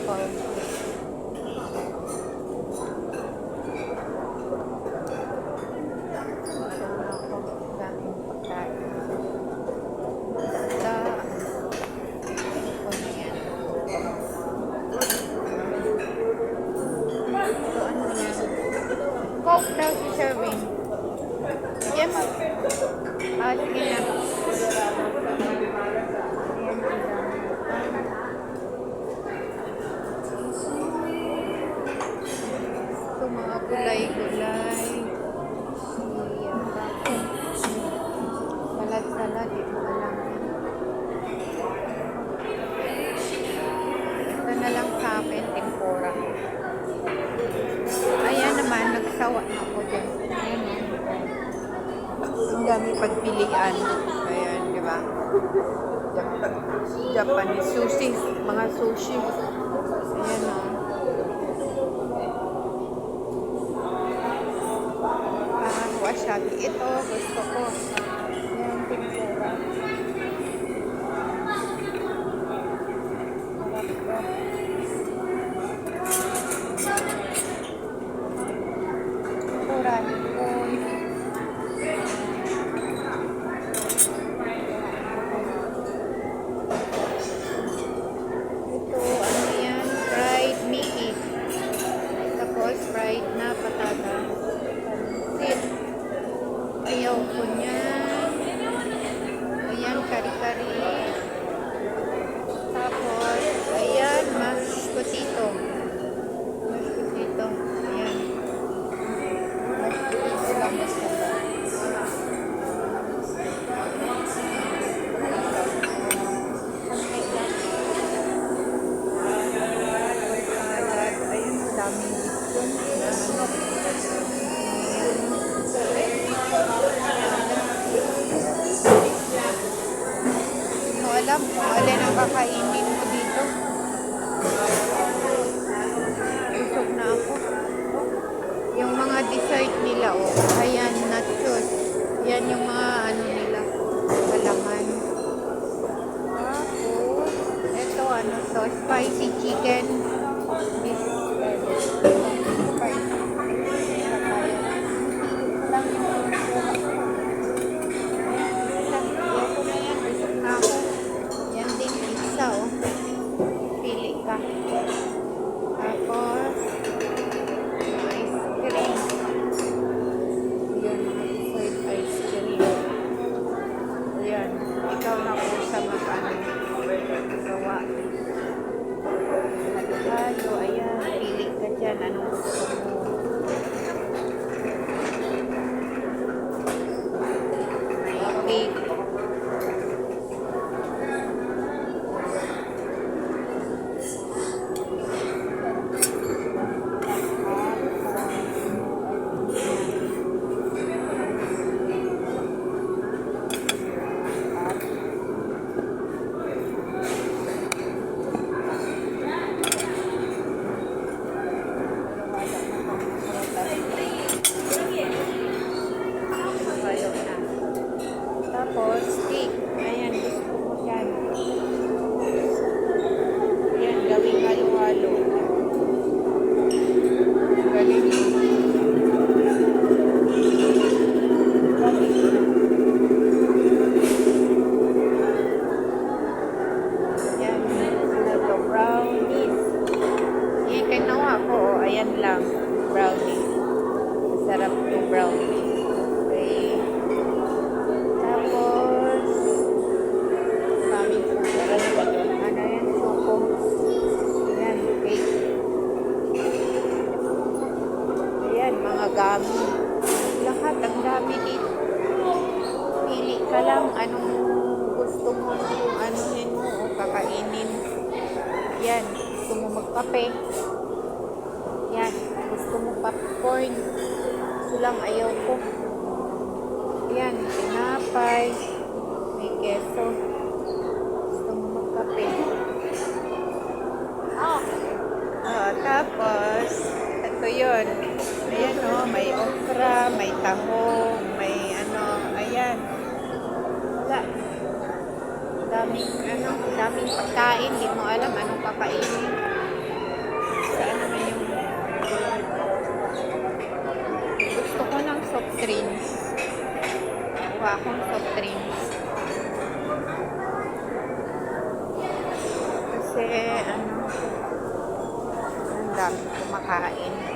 Paul. Daming pagkain. Basta, ito na yan. Ito, ano yan? Coke daw si serving. Yes. Sige na. Ayan sila. Ito mga gulay-gulay. Salad-salad. Ito na lang. Ito na lang sa akin. Tempura. Ayan naman. Nagsawa na ako dyan. Ayan o. Ang dami pagpilian. Ayan, di ba? Japanese sushi. Mga sushi. Ayan o. Wasabi. Ito, gusto ko. Ayan, tempura. Tempura. Fried na patatas. Pansit. Ayaw ko niyan. Ayan, kari-kari. Tapos, ayan, mashed potato. Mashed potato. Ayan. Mashed potato lang gusto ko. Ayun, daming alam kung alin ang kakainin mo dito. Busog na ako. Yung mga dessert nila, oh. Ayan, nachos. Yan yung mga ano nila. Kalaman. Tapos, ito ano to, spicy chicken. Tapos, ice cream. Yan, sweet ice cream. Yan, ikaw na po sa gawa. Halo-halo, ayan, pili ka dyan. Anong gusto mo? May cake. Tapos, steak. Ayan, gusto ko dyan. Ayan, gawing halo-halo. Galing. Ayan, ano to, brownies. Ayan, kinawa ko. Ayan lang, brownie. Masarap to brownie. Okay. Mga gamit. Lahat ang dami dito. Pili ka lang anong gusto mo, kung anuhin mo o kakainin. Yan, gusto mo magkape. Yan, gusto mo popcorn. Gusto lang, ayaw ko. Yan, tinapay. May keso. Gusto mo magkape. Tapos, ito yun. Ayan o, may okra, may tahong, may ano, ayan. Wala. Daming pagkain, di mo alam anong kakainin. drinks. Kuha akong soft drinks. Kasi, ang dami kumakain.